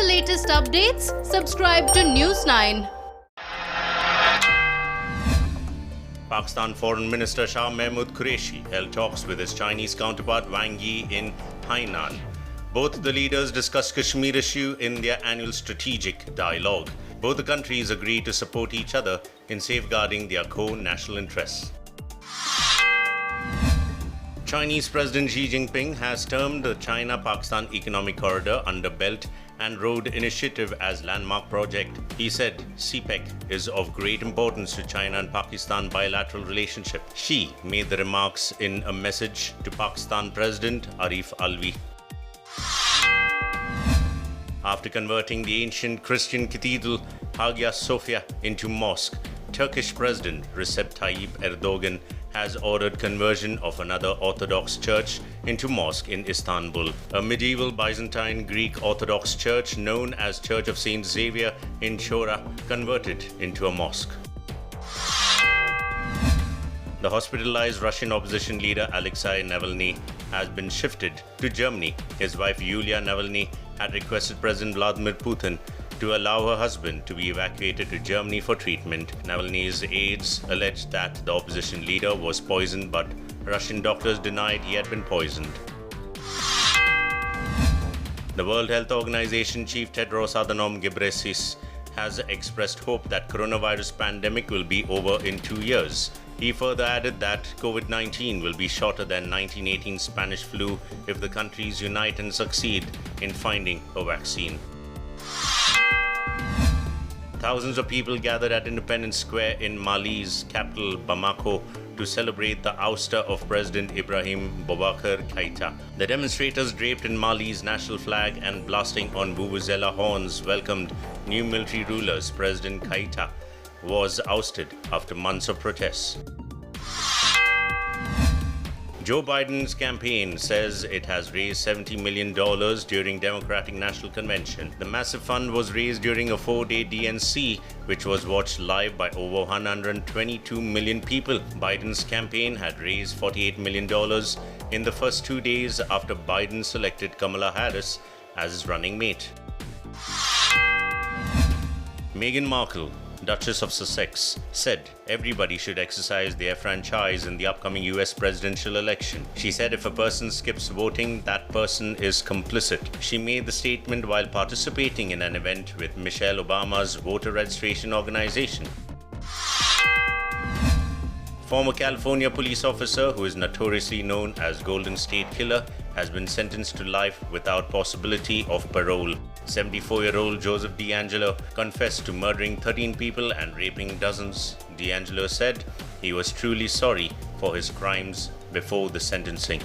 latest updates, subscribe to News 9. Pakistan Foreign Minister Shah Mahmood Qureshi held talks with his Chinese counterpart Wang Yi in Hainan. Both the leaders discussed Kashmir issue in their annual strategic dialogue. Both the countries agreed to support each other in safeguarding their core national interests. Chinese President Xi Jinping has termed the China-Pakistan Economic Corridor under Belt and Road Initiative as landmark project. He said CPEC is of great importance to China and Pakistan bilateral relationship. Xi made the remarks in a message to Pakistan President Arif Alvi. After converting the ancient Christian cathedral Hagia Sophia into mosque, Turkish President Recep Tayyip Erdogan has ordered conversion of another Orthodox church into mosque in Istanbul. A medieval Byzantine Greek Orthodox church known as Church of Saint Xavier in Chora converted into a mosque. The hospitalized Russian opposition leader Alexei Navalny has been shifted to Germany. His wife Yulia Navalny had requested President Vladimir Putin to allow her husband to be evacuated to Germany for treatment. Navalny's aides alleged that the opposition leader was poisoned, but Russian doctors denied he had been poisoned. The World Health Organization chief Tedros Adhanom Ghebreyesus has expressed hope that coronavirus pandemic will be over in 2 years. He further added that COVID-19 will be shorter than 1918 Spanish flu if the countries unite and succeed in finding a vaccine. Thousands of people gathered at Independence Square in Mali's capital, Bamako, to celebrate the ouster of President Ibrahim Boubacar Keïta. The demonstrators, draped in Mali's national flag and blasting on vuvuzela horns, welcomed new military rulers. President Keïta was ousted after months of protests. Joe Biden's campaign says it has raised $70 million during Democratic National Convention. The massive fund was raised during a 4-day DNC, which was watched live by over 122 million people. Biden's campaign had raised $48 million in the first 2 days after Biden selected Kamala Harris as his running mate. Meghan Markle, Duchess of Sussex, said everybody should exercise their franchise in the upcoming US presidential election. She said if a person skips voting, that person is complicit. She made the statement while participating in an event with Michelle Obama's voter registration organization. Former California police officer who is notoriously known as Golden State Killer has been sentenced to life without possibility of parole. 74-year-old Joseph DeAngelo confessed to murdering 13 people and raping dozens. DeAngelo said he was truly sorry for his crimes before the sentencing.